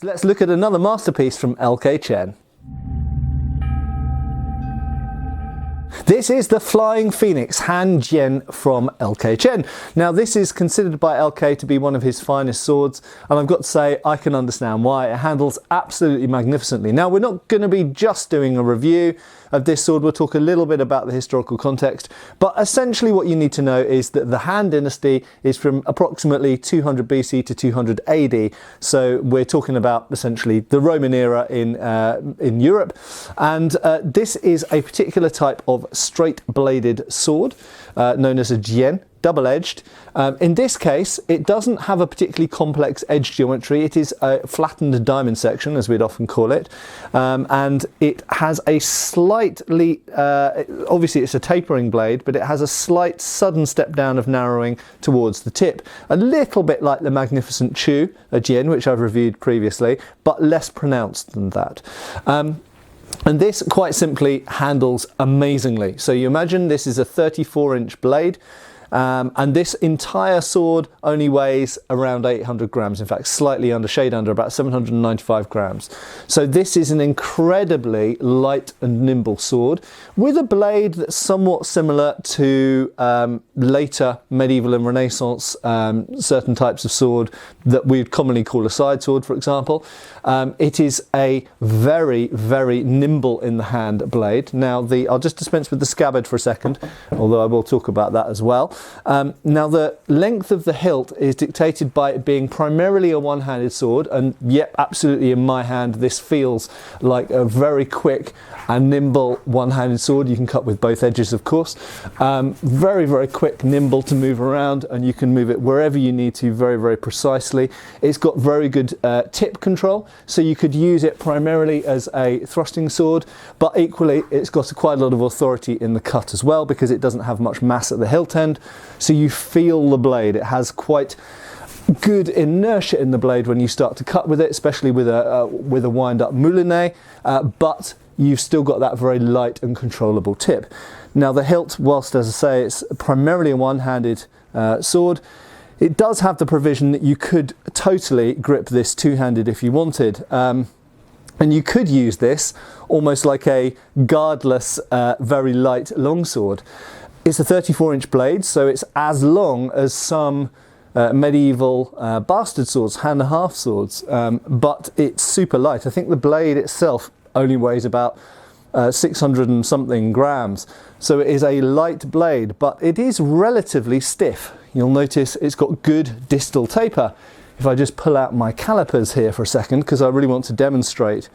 So let's look at another masterpiece from LK Chen. This is the Flying Phoenix Han Dynasty from LK Chen. Now this is considered by LK to be one of his finest swords, and I've got to say I can understand why. It handles absolutely magnificently. Now we're not going to be just doing a review of this sword, we'll talk a little bit about the historical context, but essentially what you need to know is that the Han Dynasty is from approximately 200 BC to 200 AD, so we're talking about essentially the Roman era in Europe, and this is a particular type of straight-bladed sword known as a Jian, double-edged. In this case, it doesn't have a particularly complex edge geometry. It is a flattened diamond section, as we'd often call it, and it has a slightly, obviously it's a tapering blade, but it has a slight sudden step down of narrowing towards the tip, a little bit like the magnificent Chu, a Jian, which I've reviewed previously, but less pronounced than that. And this quite simply handles amazingly. So you imagine this is a 34-inch blade, and this entire sword only weighs around 800 grams, in fact slightly under, shade under, about 795 grams. So this is an incredibly light and nimble sword with a blade that's somewhat similar to later medieval and Renaissance certain types of sword that we'd commonly call a side sword, for example. It is a very, very nimble in the hand blade. Now I'll just dispense with the scabbard for a second, although I will talk about that as well. Now the length of the hilt is dictated by it being primarily a one-handed sword, and yet absolutely in my hand this feels like a very quick and nimble one-handed sword. You can cut with both edges, of course. Very, very quick, nimble to move around, and you can move it wherever you need to very, very precisely. It's got very good tip control, so you could use it primarily as a thrusting sword, but equally it's got quite a lot of authority in the cut as well, because it doesn't have much mass at the hilt end. So you feel the blade. It has quite good inertia in the blade when you start to cut with it, especially with a wind-up moulinet, but you've still got that very light and controllable tip. Now the hilt, whilst as I say it's primarily a one-handed sword, it does have the provision that you could totally grip this two-handed if you wanted. And you could use this almost like a guardless, very light longsword. It's a 34-inch blade, so it's as long as some medieval bastard swords, hand and half swords, but it's super light. I think the blade itself only weighs about 600 and something grams, so it is a light blade, but it is relatively stiff. You'll notice it's got good distal taper. If I just pull out my calipers here for a second, because I really want to demonstrate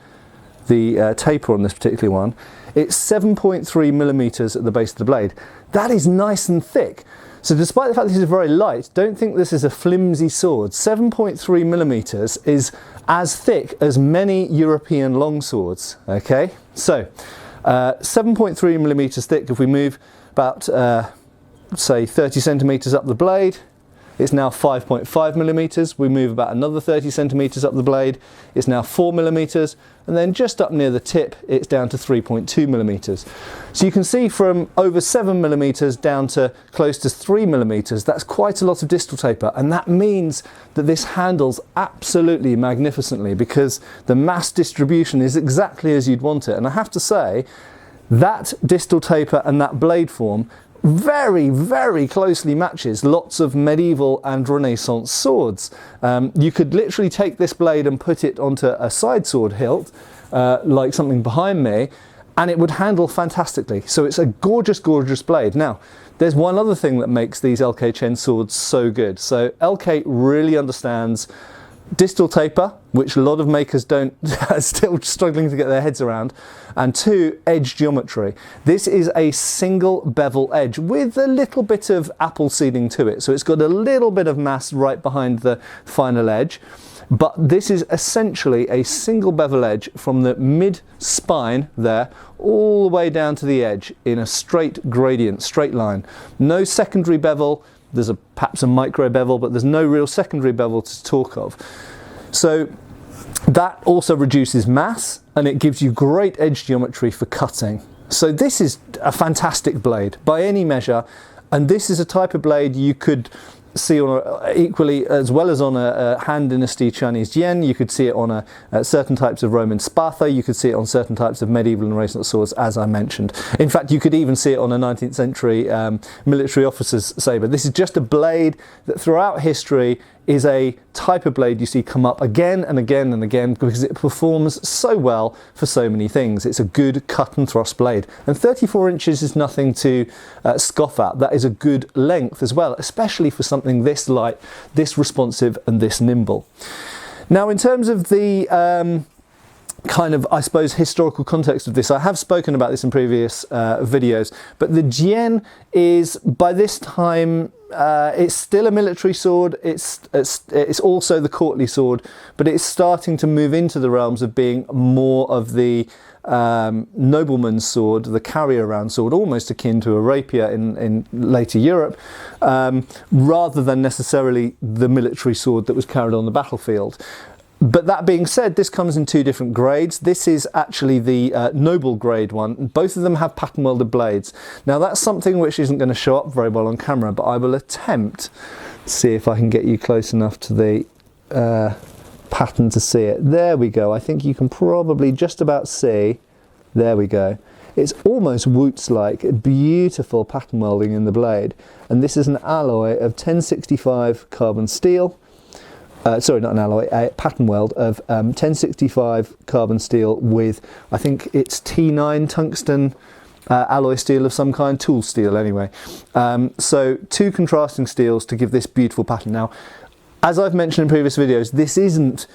the taper on this particular one, it's 7.3 millimeters at the base of the blade. That is nice and thick. So despite the fact this is very light, don't think this is a flimsy sword. 7.3 millimeters is as thick as many European longswords. Okay, so 7.3 millimeters thick. If we move about say 30 centimeters up the blade, it's now 5.5 millimeters. We move about another 30 centimeters up the blade, it's now 4 millimeters, and then just up near the tip it's down to 3.2 millimeters. So you can see from over 7 millimeters down to close to 3 millimeters, that's quite a lot of distal taper, and that means that this handles absolutely magnificently because the mass distribution is exactly as you'd want it. And I have to say, that distal taper and that blade form very, very closely matches lots of medieval and Renaissance swords. You could literally take this blade and put it onto a side sword hilt, like something behind me, and it would handle fantastically. So it's a gorgeous, gorgeous blade. Now, there's one other thing that makes these LK Chen swords so good. So LK really understands distal taper, which a lot of makers don't, are still struggling to get their heads around, and 2, edge geometry. This is a single bevel edge with a little bit of apple seeding to it, so it's got a little bit of mass right behind the final edge, but this is essentially a single bevel edge from the mid spine there all the way down to the edge in a straight gradient, straight line. No secondary bevel. There's perhaps a micro bevel, but there's no real secondary bevel to talk of. So that also reduces mass, and it gives you great edge geometry for cutting. So this is a fantastic blade by any measure, and this is a type of blade you could see on equally as well as on a Han Dynasty Chinese Jian. You could see it on certain types of Roman spatha. You could see it on certain types of medieval and Renaissance swords, as I mentioned. In fact, you could even see it on a 19th century military officer's sabre. This is just a blade that throughout history is a type of blade you see come up again and again and again because it performs so well for so many things. It's a good cut and thrust blade, and 34 inches is nothing to scoff at. That is a good length as well, especially for something this light, this responsive and this nimble. Now, in terms of the kind of, I suppose, historical context of this, I have spoken about this in previous videos, but the Jian is, by this time, it's still a military sword, it's also the courtly sword, but it's starting to move into the realms of being more of the nobleman's sword, the carry-around sword, almost akin to a rapier in later Europe, rather than necessarily the military sword that was carried on the battlefield. But that being said, this comes in two different grades. This is actually the noble grade one. Both of them have pattern welded blades. Now that's something which isn't going to show up very well on camera, but I will attempt to see if I can get you close enough to the pattern to see it. There we go. I think you can probably just about see. There we go. It's almost Wootz-like, beautiful pattern welding in the blade. And this is an alloy of 1065 carbon steel. Sorry, not an alloy, a pattern weld of 1065 carbon steel with, I think it's T9 tungsten alloy steel of some kind, tool steel anyway. So two contrasting steels to give this beautiful pattern. Now, as I've mentioned in previous videos, this isn't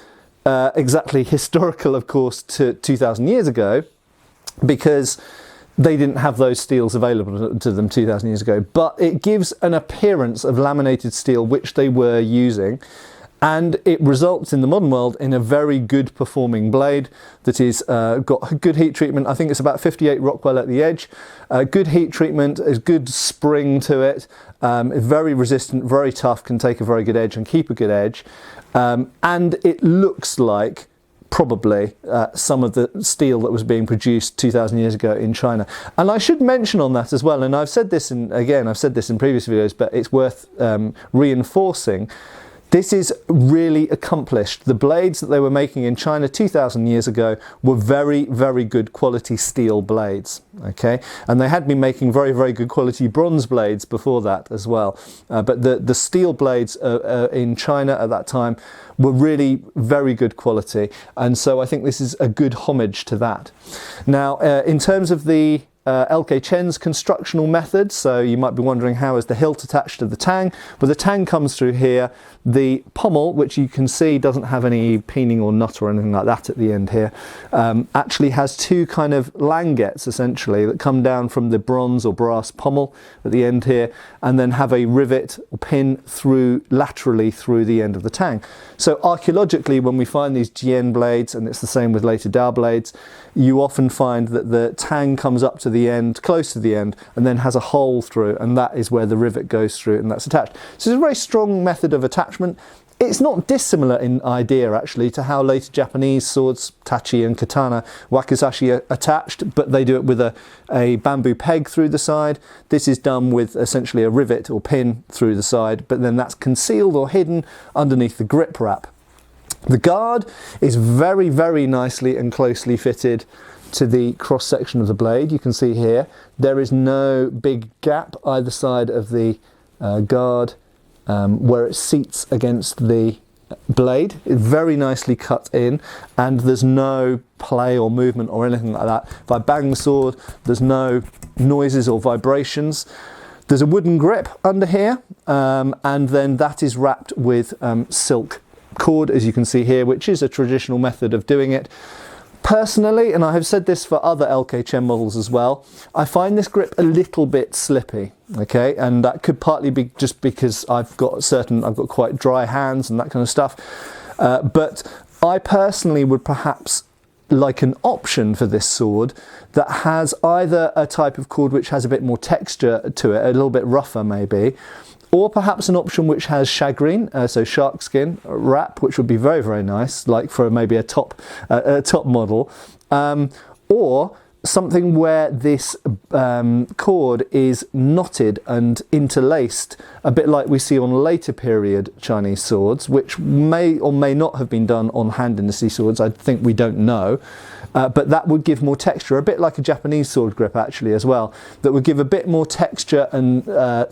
exactly historical, of course, to 2,000 years ago, because they didn't have those steels available to them 2,000 years ago, but it gives an appearance of laminated steel, which they were using. And it results in the modern world in a very good performing blade that is got good heat treatment. I think it's about 58 Rockwell at the edge. Good heat treatment, a good spring to it, very resistant, very tough, can take a very good edge and keep a good edge. And it looks like probably some of the steel that was being produced 2,000 years ago in China. And I should mention on that as well, and I've said this in previous videos, but it's worth reinforcing. This is really accomplished. The blades that they were making in China 2,000 years ago were very, very good quality steel blades, okay? And they had been making very, very good quality bronze blades before that as well. But the steel blades in China at that time were really very good quality. And so I think this is a good homage to that. Now, in terms of the LK Chen's constructional method, so you might be wondering, how is the hilt attached to the tang? Well, the tang comes through here. The pommel, which you can see doesn't have any peening or nut or anything like that at the end here, actually has two kind of languettes essentially that come down from the bronze or brass pommel at the end here, and then have a rivet or pin through laterally through the end of the tang. So archaeologically, when we find these Jian blades, and it's the same with later Dao blades, you often find that the tang comes up to the end, close to the end, and then has a hole through, and that is where the rivet goes through, and that's attached. So it's a very strong method of attachment. It's not dissimilar in idea actually to how later Japanese swords, tachi and katana, wakizashi, are attached, but they do it with a bamboo peg through the side. This is done with essentially a rivet or pin through the side, but then that's concealed or hidden underneath the grip wrap. The guard is very, very nicely and closely fitted to the cross section of the blade. You can see here there is no big gap either side of the guard where it seats against the blade. It's very nicely cut in, and there's no play or movement or anything like that. If I bang the sword, there's no noises or vibrations. There's a wooden grip under here, and then that is wrapped with silk cord, as you can see here, which is a traditional method of doing it. Personally, and I have said this for other LK Chen models as well, I find this grip a little bit slippy, okay, and that could partly be just because I've got quite dry hands and that kind of stuff, but I personally would perhaps like an option for this sword that has either a type of cord which has a bit more texture to it, a little bit rougher maybe, or perhaps an option which has shagreen, so shark skin wrap, which would be very, very nice, like for maybe a top model, or something where this cord is knotted and interlaced, a bit like we see on later period Chinese swords, which may or may not have been done on Han Dynasty swords. I think we don't know. But that would give more texture, a bit like a Japanese sword grip actually as well, that would give a bit more texture and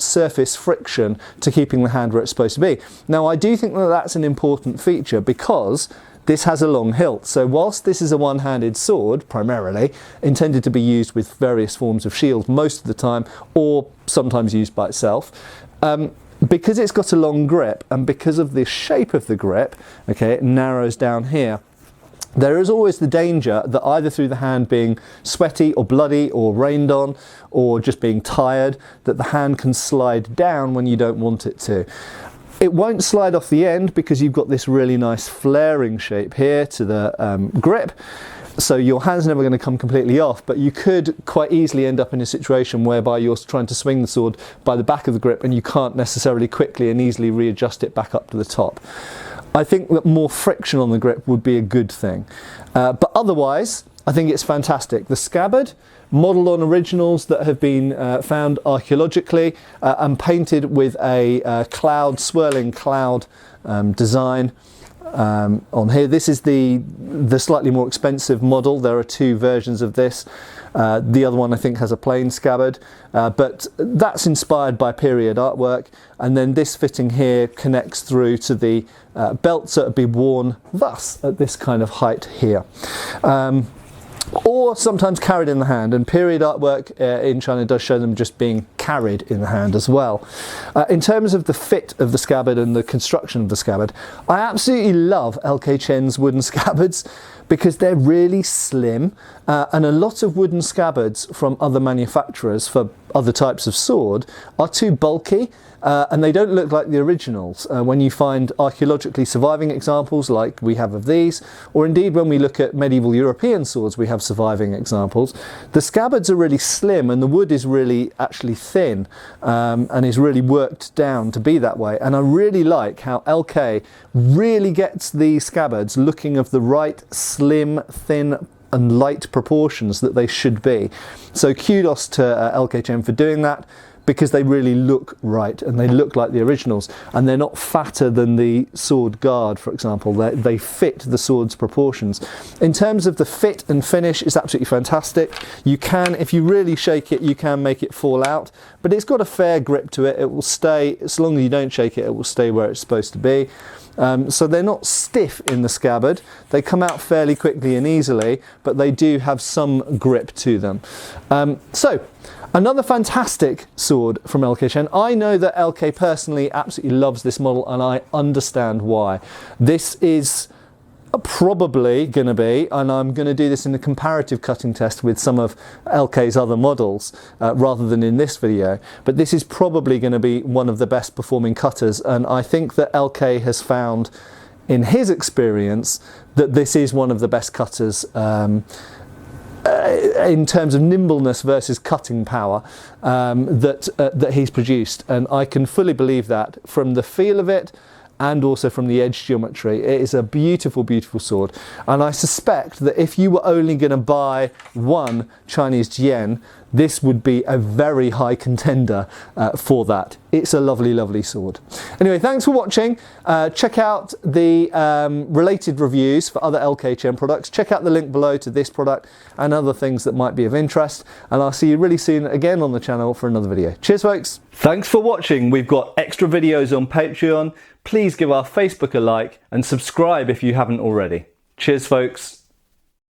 surface friction to keeping the hand where it's supposed to be. Now I do think that that's an important feature because this has a long hilt. So whilst this is a one-handed sword, primarily, intended to be used with various forms of shield most of the time, or sometimes used by itself, because it's got a long grip and because of the shape of the grip, okay, it narrows down here, there is always the danger that either through the hand being sweaty or bloody or rained on or just being tired, that the hand can slide down when you don't want it to. It won't slide off the end because you've got this really nice flaring shape here to the grip. So your hand's never going to come completely off, but you could quite easily end up in a situation whereby you're trying to swing the sword by the back of the grip and you can't necessarily quickly and easily readjust it back up to the top. I think that more friction on the grip would be a good thing. But otherwise, I think it's fantastic. The scabbard, modelled on originals that have been found archaeologically and painted with a swirling cloud design on here. This is the slightly more expensive model. There are two versions of this. The other one I think has a plain scabbard, but that's inspired by period artwork, and then this fitting here connects through to the belt, so it would be worn thus at this kind of height here. Or sometimes carried in the hand, and period artwork in China does show them just being carried in the hand as well. In terms of the fit of the scabbard and the construction of the scabbard, I absolutely love LK Chen's wooden scabbards because they're really slim, and a lot of wooden scabbards from other manufacturers for other types of sword are too bulky, and they don't look like the originals. When you find archaeologically surviving examples like we have of these, or indeed when we look at medieval European swords we have surviving examples, the scabbards are really slim and the wood is really actually thin, and is really worked down to be that way. And I really like how LK really gets the scabbards looking of the right slim, thin and light proportions that they should be. So kudos to LK Chen for doing that, because they really look right and they look like the originals, and they're not fatter than the sword guard, for example. They fit the sword's proportions. In terms of the fit and finish, it's absolutely fantastic. You can, if you really shake it, you can make it fall out, but it's got a fair grip to it. It will stay, as long as you don't shake it, it will stay where it's supposed to be. So they're not stiff in the scabbard. They come out fairly quickly and easily, but they do have some grip to them. So another fantastic sword from LK Chen. I know that LK personally absolutely loves this model, and I understand why. This is probably going to be, and I'm going to do this in a comparative cutting test with some of LK's other models rather than in this video, but this is probably going to be one of the best performing cutters, and I think that LK has found in his experience that this is one of the best cutters in terms of nimbleness versus cutting power that he's produced, and I can fully believe that from the feel of it and also from the edge geometry. It is a beautiful, beautiful sword, and I suspect that if you were only going to buy one Chinese Jian, this would be a very high contender for that. It's a lovely, lovely sword. Anyway, thanks for watching. Check out the related reviews for other LK Chen products. Check out the link below to this product and other things that might be of interest. And I'll see you really soon again on the channel for another video. Cheers, folks. Thanks for watching. We've got extra videos on Patreon. Please give our Facebook a like and subscribe if you haven't already. Cheers, folks.